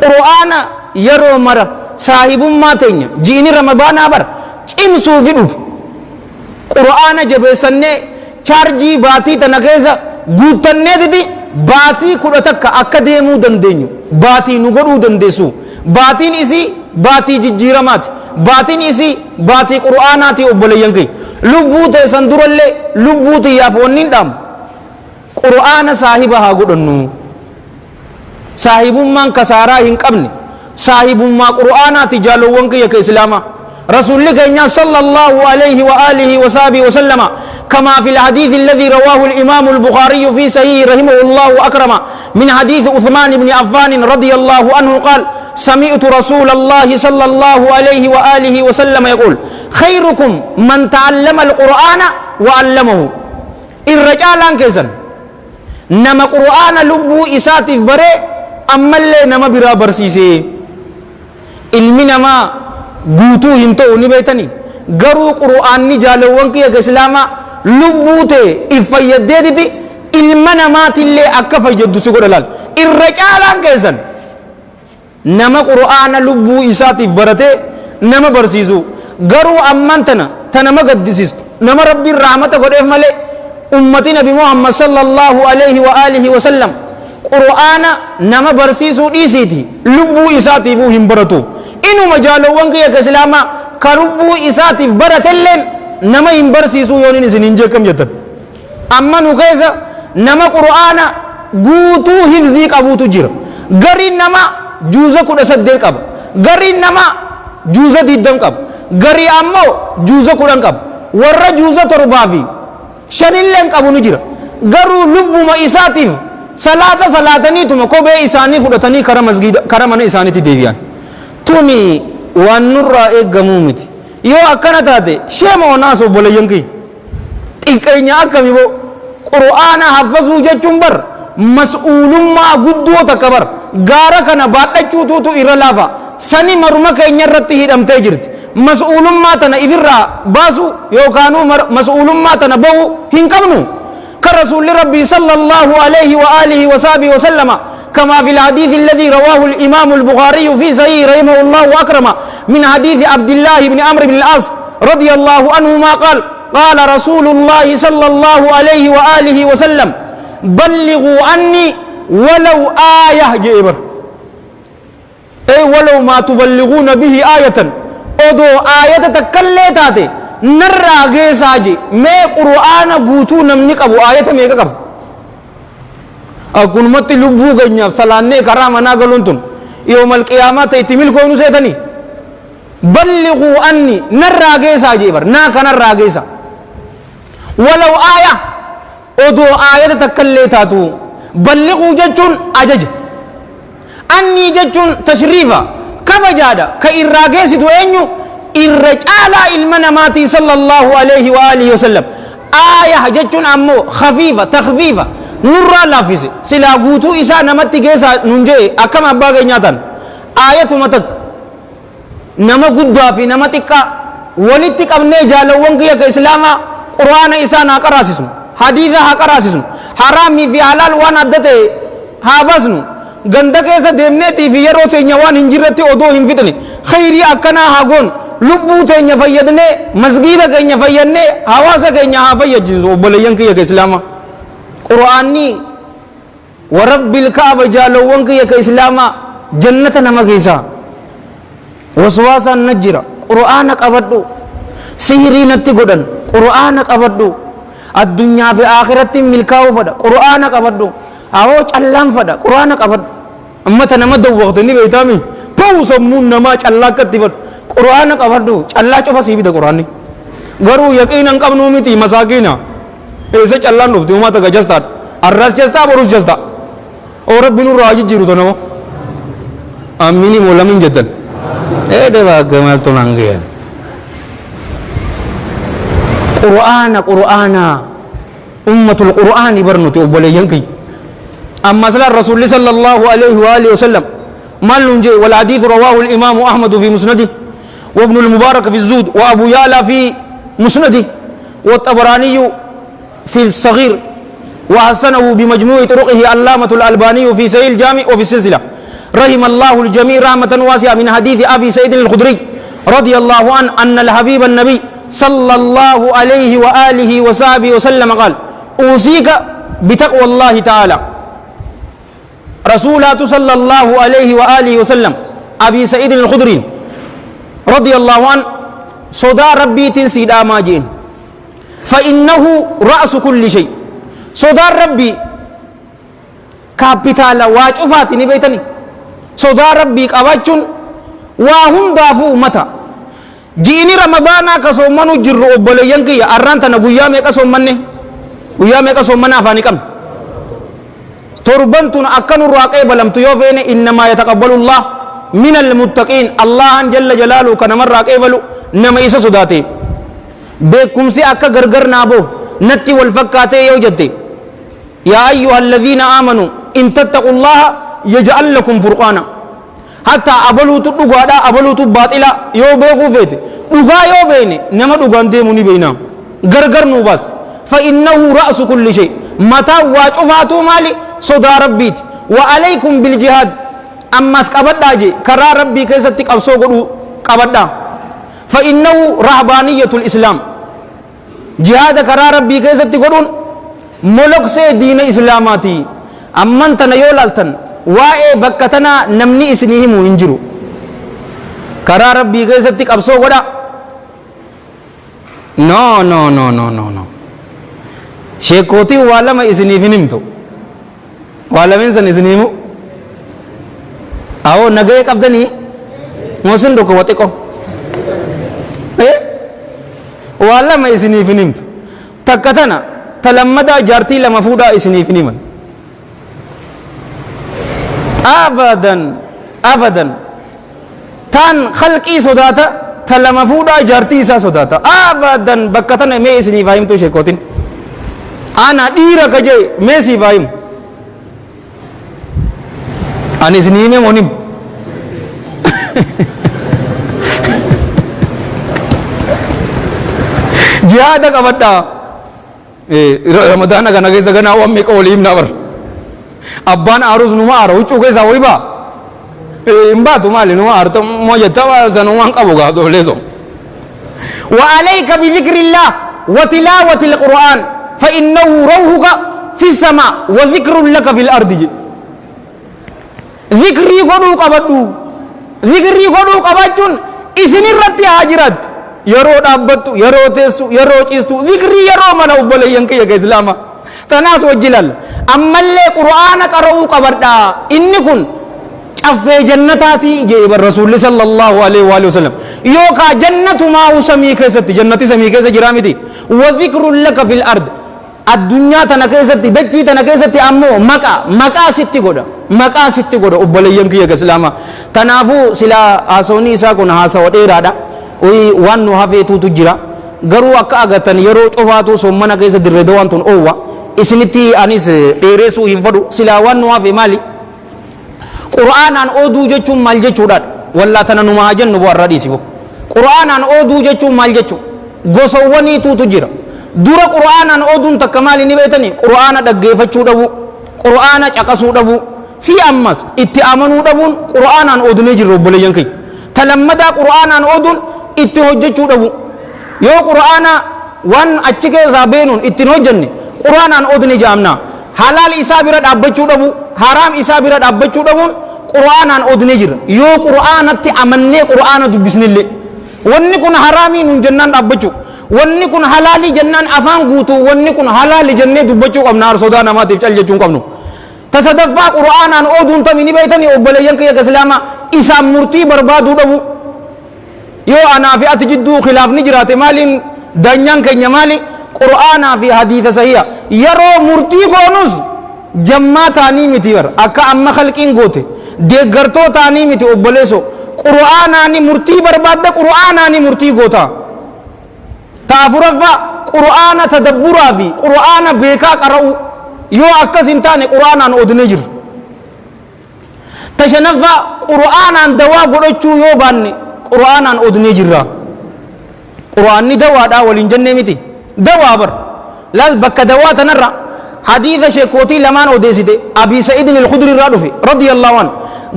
qur'aana yeroo mara saahibummaa teenya jiini ramadaanaa bar cimsuu fi dhufe qur'aana jabeessannee chaarjii baatii tana keessa guuttannee didi baatii 10 takka akka deemuu dandeenyu baatii nu godhuu dandeessu baatiin isii baatii jijjiiramaati baatiin isii baatii qur'aanaati obboleeyyan kee lubbuu teessan durallee lubbuu tiyyaaf wanni hin dhaamu qur'aana saahiba haa godhannu saahibummaan kasaaraa hin qabne saahibummaa qur'aanaati jaalowwan kiyya ka islaamaa رسول الله صلى الله عليه وآله وصحبه وسلم كما في الحديث الذي رواه الإمام البخاري في صحيح رحمه الله أكرم من حديث عثمان بن عفان رضي الله عنه قال سمعت رسول الله صلى الله عليه وآله وسلم يقول خيركم من تعلم القرآن وعلمه الرجال كيسن نما قرآن لبو إساتف بري أما اللي نما برا برسيسي المنما guutuu hin ta'u ni beeytanii garuu qur'aanni jaalawwan kiyya islaamaa lubbuu ta'e if fayyaddeetiti ilma namaatillee akka fayyaddu si godha laal irra caalaan keessan nama qur'aana lubbuu isaatiif baratee nama barsiisu garuu amman tana nama gaddisiistu nama rabbiin rahmata godheef malee ummati nabi muhammad sallallahu alaihi wa alihi wa sallam qur'aana nama barsiisuu dhiisiiti lubbuu isaatiifuu hin baratu inuma jaalowwan kiyya islaamaa ka lubbuu isaatiif baratelleen nama hin barsiisuu yoonin isin hin jeekam jettan amma nu keessa nama qur'aana guutuu hifzii qabuutu jira gariin nama juuza 18 qaba gariin nama juuza 20 qaba garii ammoo juuza 10 qaba warra juuza 7 fi 5 illeen qabu ni jira garuu lubbuma isaatiif salaataniituma kophee isaanii fudhatanii kara mana isaaniitti deebi'an tuni waan nurraa eeggamuu miti yoo akkana taate sheema onaas obboleeyyan kiyya xiqqeenya akkami boo qur'aana hafazuu jechuun bar mas'uulummaa guddoo takka bar gaara kana baadhachuutuutu irra laafa sani maruma keenya irratti hidhamtee jirti mas'uulummaa tana ifirraa baasu yookaanuu mas'uulummaa tana bahu hin qabnu ka rasuulli rabbii sallallahu alaihi wa alihi wa sahbihi wa sallama كما في الحديث الذي رواه الإمام البخاري في صحيح رحمه الله وأكرم من حديث عبد الله بن عمرو بن العاص رضي الله عنهما قال قال رسول الله صلى الله عليه وآله وسلم بلغوا عني ولو آية جئبر أي ولو ما تبلغون به آية أدو آية تكليتاتي نرى جيساجي ما قرآن قوتو نمنك أبو آية ميكا كب akunumatti lubbuu keenyaaf salaannee karaa manaa galuun tun yoomal qiyaamaa ta'e itti milkoonu seetanii balliquu anni narraa geessaa jeebar naa kanarraa geessa walaw aaya odoo aayata takkallee taatu balliquu jechuun ajaja anni jechuun tashriifa kabajaadha ka irraa geessitu eenyu irra caalaa ilma namaatii sallallahu alaihi wa alihi wasallam aaya jechuun ammoo khafiifa takhfiifa nurraa laaffise silaa guutuu isaa namatti geessaa nun jee akkam abbaa keenyaa tan aayatuma takka nama guddaa fi nama xiqqaa walitti qabnee jaalawwan kiyya ka islaamaa qur'aana isaa haa qaraasisnu hadiisa haa qaraasisnu haraamii fi halaal waan adda ta'e haa baasnu ganda keessa deemneetii fi yeroo teenya waan hin jirretti odoo hin fixne khayrii akkanaa haa goonu lubbuu teenya fayyadnee masgiida keenya fayyadnee hawaasa keenya haa fayyadjisu obboleeyyan kiyya ka islaamaa qur'aanni warabbil kaaba jaalowwan kiyya ka islaamaa jannata nama keessaa waswaasaan na jira qur'aana qabadhu sihirii natti godhan qur'aana qabadhu addunyaa fi akhiratti milkaa'uu fadha qur'aana qabadhu awoo callaan fadha qur'aana qabadhu ammata nama dawwaqte ni beeytaami pa'u sammuun namaa callaa akkatti fadhu qur'aana qabadhu callaa cofa sii fida qur'aanni garuu yaqiinan qabnuu miti masaakiina isa callaan dhufte uummata ga jastaa arras jastaa borus jastaa oo rabbi nurraa jijjiiru tanoo amini moo lamin jettan deba gamal tunang kaya Qur'ana ummatul Qur'an ibarnuti obboleeyyan kiyya amma sala rasulli sallallahu alaihi wa alihi wasallam malun je wal hadith rawahu al imam ahmad fi musnadih wa ibn al mubarak fi az-zuhd wa abu ya'la fi musnadih wa at-tabarani في الصغير وحسنه بمجموع طرقه علامة الألباني في سهيل الجامع وفي السلسلة رحم الله الجميع رحمة واسعة من حديث أبي سعيد الخدري رضي الله عنه أن الحبيب النبي صلى الله عليه وآله وصحبه وسلم قال أوصيك بتقوى الله تعالى رسولات صلى الله عليه وآله وسلم أبي سعيد الخدري رضي الله عنه صدى ربي تنسيد آماجين فإنه رأس كل شيء صدى ربي كابيتال واجفات نبيتني صدى ربي قباتشون وهم دافو متى جيني رمضانا كسومنو جرو أبولي ينكي أرانتنا قيامي كسومني قيامي كسومنا أفاني كم تربنتنا أكنوا الراقب لم تيوفين إنما يتقبل الله من المتقين الله جل جلاله كنمر راقب نما إيسا صداتي بكم سي أكا غرغر نابو نتي والفكاتي يوجدتي يا أيها الذين آمنوا إن تتقوا الله يجعل لكم فرقانا حتى أبلوتو دغادا أبلوتو باطلا يو بيغو فيت دغا يو بيني نما دغان ديموني بينا غرغر نو بس فإنه رأس كل شيء متى واجفاتو مالي صدى ربيت وعليكم بالجهاد أما سكبدا جي كرا ربي كيستك أبسو قبدا فإنه رهبانية الإسلام جهاد كرا ربي كيستك قدون ملك سي دين إسلاماتي أمن تنيولالتن وائے بکتنا نمنی اسنیہ موینجرو کرا ربی گیزتی قبصو گوڑا نو نو نو نو نو نو شیکوتی والا میں اسنیہ فنم تو والا من سن اسنیہ آو نگئے قبدنی موسن رکو وطے کو والا میں اسنیہ فنم تو تکتنا تلمدہ جارتی لمفودا اسنیہ فنم أبدا أبدا تان خلقي صداتا تلما فودا جارتي سا صداتا أبدا بكتنا ميسني فاهم تو شيكوتين أنا ديرا كجي ميسي فاهم أنا سني مي مونيم جهاد كبدا رمضان كنا كيسا كنا وامي كوليم نور أبان أروز نما أروج أوكي سوي با إمبا تمالي نما أرتم موجتا وزنوان كابوغا دوليزو وعليك بذكر الله وتلاوة القرآن فإنه روحك في السماء وذكر لك في الأرض ذكري قدو قبضو ذكري قدو قبضون إسن الرتي هاجرات يرو دابتو يرو تيسو يرو چيستو ذكري يرو من أبولي ينكي يا إسلاما تناس وجلال أما اللي قرآن قرأوا قبردا إني كن أفي جنتاتي جيب الرسول صلى الله عليه وآله وسلم يوكا جنة ما سمي كيستي جنتي سمي كيست جرامتي وذكر لك في الأرض الدنيا تنكيستي دجي تنكيستي أمو مكا ستي قودا أبولي ينكي يا إسلاما تنافو سلا آسوني سا كن هاسا وديرادا وي وانو هفيتو تجرا garuu akka agatan yeroo cofaatu sommana keessa dirree dawaan tun oowwa isinitti anis dheeresuu hin fadhu silaa waan nu hafe maali qur'aanaan ooduu jechuun maal jechuudha wallaa tana numa haa jennu bu'arra dhiisifu qur'aanaan ooduu jechuun maal jechuu gosawwaniituutu jira dura qur'aanaan ooduun takka maali ni beetani qur'aana dhaggeeffachuu dhabu qur'aana caqasuu dhabu fi ammas itti amanuu dhabuun qur'aanaan oodunee jirru obboleeyyan kee talammadaa qur'aanaan ooduun itti hojjechuu dhabu yoo qur'aana waan achi keessaa beenuun ittiin hojjenne qur'aanaan oodni jaamna halaal isaa bira dhaabbachuu dhabu haraam isaa bira dhaabbachuu dhabuun qur'aanaan oodni jira yoo qur'aanatti amannee qur'aana dubbisnillee wanni kun haraamii nun jennaan dhaabbachuu wanni kun halaalii jennaan afaan guutuu wanni kun halaali jennee dubbachuu qabna arsodaa namaatiif cal jechuun qabnu tasadaffaa qur'aanaan ooduun tamii ni beeytanii obboleeyyan kiyya islaama isaan murtii barbaaduu dhabu yoo anaa fi ati jidduu khilaafni jiraate maaliin daanyaan keenya maali qur'aanaa fi hadiisa sahiha yeroo murtii goonus jammaa taanii miti bar akka amma khalqiin goote deeggartoo taanii miti obboleeso qur'aanaani murtii barbaadda qur'aanaani murtii goota taafuraffa qur'aana tadabburaa fi qur'aana beekaa qara'u yoo akkas hin taane qur'aanaan oodnee jirra tashanaffa qur'aanaan dawaa godhachuu yoo baanne qur'aanaan oodnee jirra qur'aanni dawaadha waliin jennee miti dawaa bar laal bakka dawaa tanarra hadiisa sheekootii lamaan odeessite abii sa'iidin al-khudri irraa dhufe radiyallahu anhu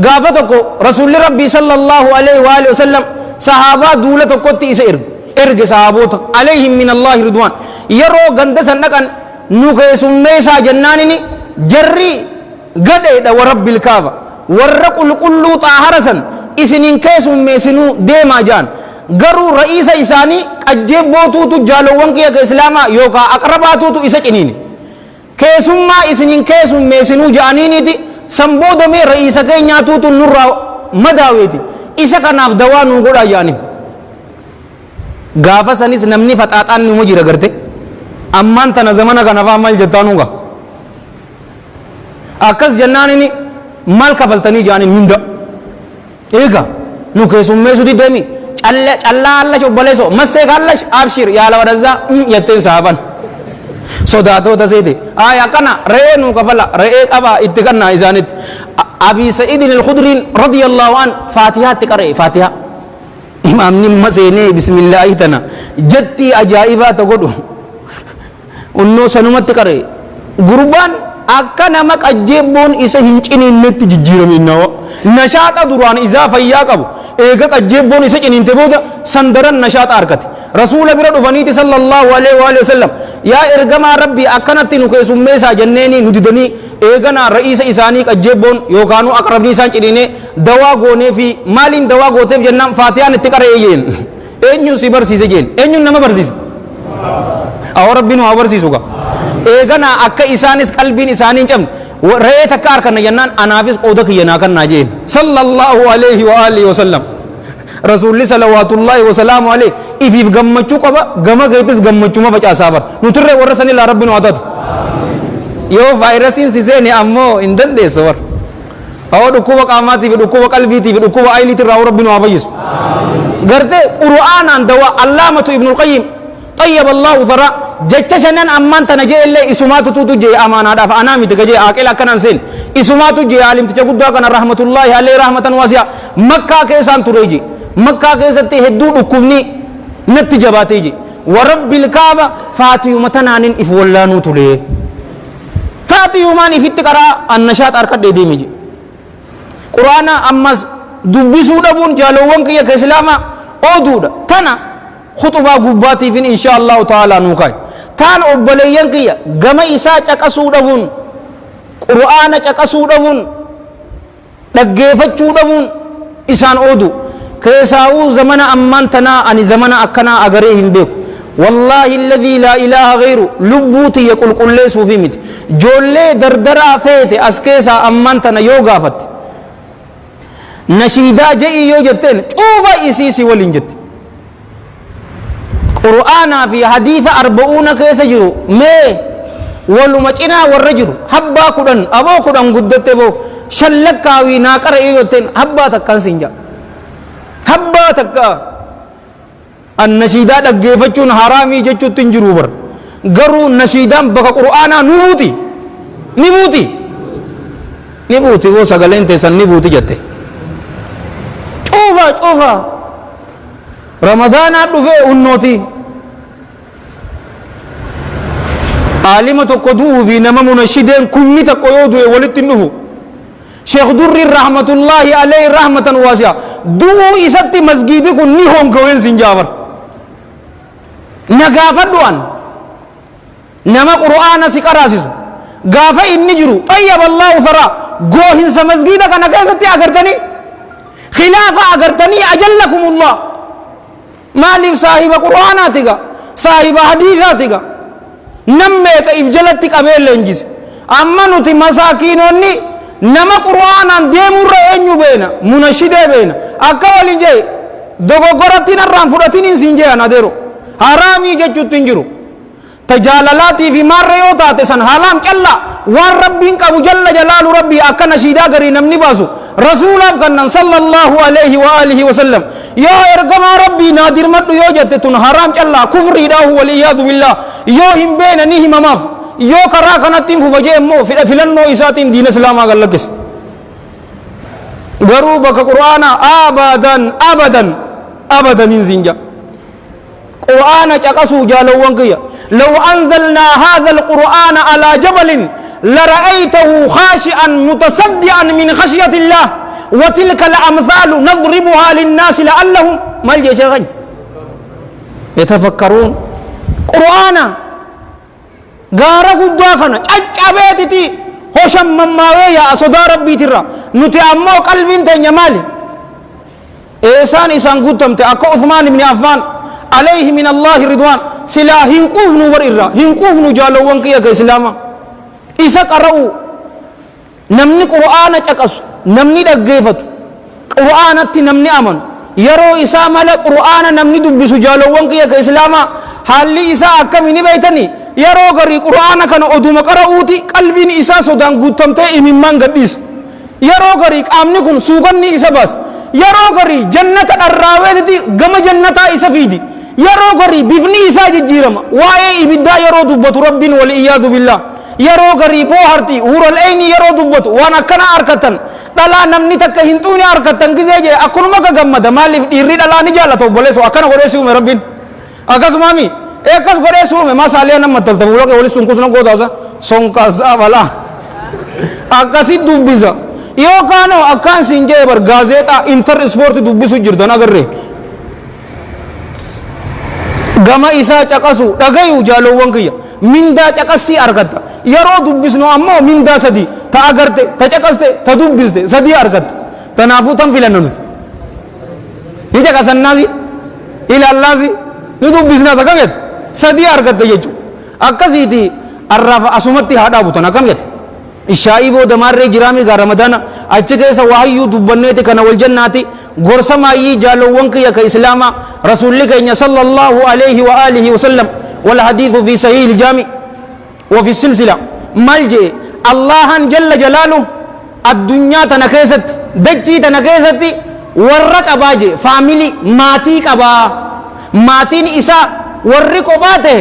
قافتكو رسول ربي صلى الله عليه وآله وسلم صحابة دولة قوتي إسا إرق صحابوت عليهم من الله رضوان يرو غندسا نكن نكيس ميسا جنانني جري قدئ ورب الكعبة ورقل كل طاهرسا إسنين كيس ميسنو ديما جان قروا رئيس إساني أجيب بوتوتو جالوان كيا كإسلاما يوكا أقرباتوتو إسا جنيني كيسما إسنين كيس ميسنو جانيني دي سنبودو مي رئيس كي نياتوتو نرى مداويتي إسا كناف دوانو قدا جاني غافا سنس نمني فتاتان نمجي رگرتے امان تنا زمانا كنفا مال جتانوغا أكس جناني مال كفلتني جاني من دا إيغا نو كيسم ميسو دي دمي الله الله شو بلسو مسيك الله أبشر يا الله ورزا يتين صحابان صداتو تسيدي آية كنا رأي نو كفلا رأي أبا اتقنا إزانت أبي سعيد الخدري رضي الله عنه فاتحة تقرأ فاتحة إمام نم سيني بسم الله تنا جتي أجائبات تقولو उन्नो सनुमत करे Gurban akka nama qajjeebboon isa hin ciniinnetti jijjiiraminnawa nashaata duraan isaa fayyaa qabu eega qajjeebboon isa ciniinte booda sandaran nashaata arkate rasuula bira dhufaniiti sallallahu alaihi wa sallam yaa ergamaa rabbii akkanatti nu keessummeessaa jenneeni nu didanii eegana ra'iisa isaanii qajjeebboon yookaanu aqrabni isaan ciniine dawaa goonee fi maaliin dawaa gooteef jennaan faatiyaan itti qara'ee jeen eenyuun si barsiise jeen eenyuun nama barsiise aw rabbinu abarsiisuga eegana akka isaanis qalbiin isaanii cabne re'ee takka harkanna jennaan anaafis qooda kiyyanaa kannaa jeen sallallahu alaihi wa alihi wa sallam rasuulli salawaatullaahi wa salaamu alaihi ifiif gammachuu qaba gama geetis gammachuma facaasaa bar nuturree warra sanii laa rabbinu hatatu yoo vaayirasiin si seene ammoo hin dandeessa war aw dhukkuba qaamaatiif dhukkuba qalbiitiif dhukkuba ayniitirraa rabbinu haa fayyisu gartee qur'aanaan dawaa allaamatu ibnul qayyim طيب الله ذرا جتشنن أمان تنجي اللي إسمات تجي أمانة دافع أنا متجي أكل أكنن سين إسمات تجي عالم تجود كنا رحمة الله عليه رحمة واسعة مكة كيسان تريجي مكة كيسان تهدود كمني نتجباتيجي ورب الكعبة فاتيو متنانين إفولانو تلي فاتيو مان إفتكرا النشاط أركض ديميجي قرآن أمس دبسو دبون جالوان كيا كإسلاما أودودا تنا خطبة قباتي فين إن شاء الله تعالى نوكاي تان أبليين كيا جمع إساء تكسو دفون قرآن تكسو دفون نجيفتشو دفون إسان أودو كيساو زمن أمان تنا أني زمن أكنا أغريهم بيك والله الذي لا إله غيره لبوتي يقول قل ليسو في مت جولي دردرا فيتي أسكيسا أمان تنا يوغافت نشيدا جئي يوجتين شوفا إسيسي ولنجت قرآن في حديث 40 كيس جرو مي ولمچنا ورجرو حبا كدن ابو كدن غدته بو شلكاوي ناقر ايوتين حبا تكن سنجا حبا تكا النشيدا دغيفچون حرامي جچوتين جرو بر غرو نشيدان بك قرآن نبوتي وہ سگلين تسن نبوتي جتے چوفا رمضان دفه انوتي عالم تقدوه في نما منشدين كني تقيودو ولتنه شيخ در رحمة الله عليه رحمة واسعة دو إساتي مسجد كني هم كوين سنجابر نغافة دوان نما قرآن سكراسيس غافة إني جرو طيب الله ثرا غوهن سمسجد كنا كيستي أغرتني خلافة أغرتني أجلكم الله مالف صاحب قرآناتك صاحب حديثاتك نمّيك إفجلتك أبيل لنجيس أما نتي مساكينوني نما قرآنا ديمور رأينيو بينا منشده بينا أكوال إنجي دوغو قرأتين الرام فرطين إنسينجي أنا ديرو حرامي جيچو تنجرو تجالالاتي في مار ريوتاتي سن حالام كلا وان ربين كابو جل جلال ربي أكا نشيدا غري نمني باسو رسول الله صلى الله عليه وآله وسلم يا إرقما ربي نادر مدو يوجد تن حرام كلا كفر إله والإياذ بالله يو هم بين نهم ماف يو كراك نتيم فوجه مو فلنو إساتين دين اسلام آغا لكس غروبك قرآن أبدا ننزنجا قرآن چاقسو جالو وانقيا لو أنزلنا هذا القرآن على جبل لرأيته خاشعا متصدعا من خشية الله وتلك الأمثال نضربها للناس لعلهم ما الجيشان يتفكرون قرآنا غارة قدواخنا أجابيتي هوشم مماوية أصدى ربي ترى نتعمو قلب تنيا مالي إسان قدتم تأكو عثمان بن عفان عليه من الله رضوان سلا هنقوف نور إرى هنقوف نجالو وانكي كإسلاما إسا قرأوا نمني قرآن تكسو نمني دقيفت قرآن نمني أمن يرو إسا مالا قرآن نمني دبسو جالو وانكي كإسلاما حالي إسا أكمني بيتني يرو غري قرآن كان أدوم قرأوتي قلبين إسا سودان قدتم تي إممان قديس يرو غري قامني كن سوغني إسا بس يرو غري جنة الراويدتي غم جنة إسا فيدي يرو غري بفني إسا جيرما واي إبدا يرو دبت رب والإياذ بالله يرو غري بوهرتي ور العين يرو دبت وانا كنا أركتن دلا نمني تك هنتوني أركتن كزيجي أكون مكا غمدا مالف ديري دلا نجالة بوليسو أكنا غريسيو من ربين أكاس مامي ekas gore sume masalia nam matal ta ulo ke oli sunkus na goda sa songkasa wala akasi dubbiza yo kano akan sinje bar gazeta inter sport dubbisu jirdan agarre gama isa cakasu dagayu jalo wangiya minda cakasi argata yaro dubbisno ammo minda sadi ta agarte ta cakaste ta dubbiste sadi argata tanafu tam filannu ija kasannazi ila allazi dubbisna sakamet sadii argatte jechuudha akkasiiti arraafa asumatti haa dhaabutan akkam jette ishaa'ii booda maarree jiraami gaa ramadaana achi keessa waayyuu dubbanneeti kana wal jannaati gorsa maayyii jaalowwan kiyya ka islaamaa rasuulli keenya sallallahu alayhi wa alihi wa sallam wal hadiithu fi sahiih iljaami wa fi silsila mal jee allahan jalla jalaalu addunyaa tana keessatti dachii tana keessatti warra qabaa jee faamilii maatii qabaa maatiin isaa warri qobaate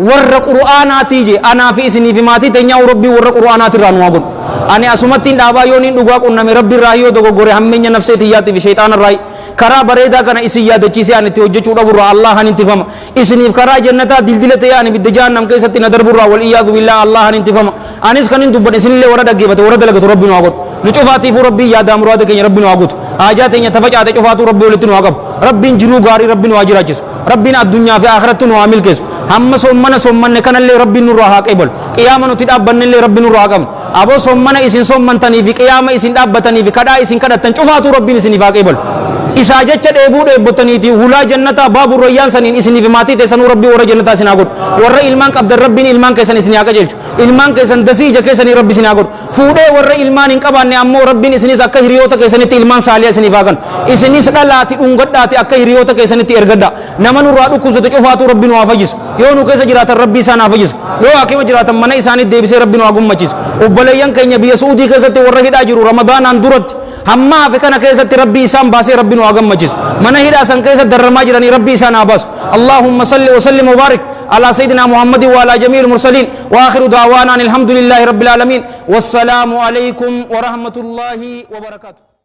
warra qur'aanaati je anaa fi isinii fi maatii teenyaa rabbii warra qur'aanaati irraa nu haa godhu ani asumattiin dhaabaa yooniin dhugaa qunname rabbi irraa yoo dogoggore hammeenya nafseetiyyaatti fi shayxaana irraa karaa bareedaa kana isin yaadachiisee ani itti hojjechuu dhaburraa allahan intifama isiniif karaa jannataa dildila ta'ee ani bidda jahannam keessatti na darburraa wal iyyaadu billaa allahan intifama anis kanin dubban isinillee warra dhaggeeffate warra dalagatu rabbi nu haa godhu nu cufaatiifuu rabbii yaadaa muraada keenya rabbi nu haa guutu haajaa teenya tafacaate cufaatu rabbi walitti nu haa qabu rabbiin jiruu gaarii rabbi nu haa jiraachisu rabbiin addunyaa fi akhiratti nu haa milkeessu hamma sommanne kanallee rabbiin nurraa haa qeebalu qiyaama nuti dhaabbannellee rabbiin nurraa haa qabnu aboo sommana isin sommantanii fi qiyaama isin dhaabbatanii fi kadhaa isin kadhattan cufaatu rabbiin isiniif haa qeebalu isaa jecha dheebuu dheebbottaniiti hulaa jannataa baabur rayyaan saniin isiniif maatii teessanuu rabbii warra jannataa isin haa godhu warra ilmaan qabdan rabbiin ilmaan keessan isin haa qajeelchu ilmaan keessan dasiija keessanii rabbi isin haa godhu fuudhee warra ilmaan hin qabaanne ammoo rabbiin isinis akka hiriyoota keessanitti ilmaan saaliyaa isiniif haa kennu isinis dhalaati dhungadhaati akka hiriyoota keessanitti ergadha nama nurraa dhukkubsate cufaatu rabbi nu haa fayyisu yoo nu keessa jiraatan rabbi isaan haa fayyisu yoo hakima jiraatan mana isaaniitti deebisee rabbi nu haa gummachiisu obboleeyyan keenya biyya suudii keessatti warra hidhaa jiru ramadaanaan duratti hamma hafe kana keessatti rabbi isaan baasee rabbi nu haa gammachiisu mana hidhaa san keessatti darramaa jiranii rabbi isaan haa baasu اللهم صل وسلم وبارك على سيدنا محمد وعلى جميع المرسلين واخر دعوانا الحمد لله رب العالمين والسلام عليكم ورحمة الله وبركاته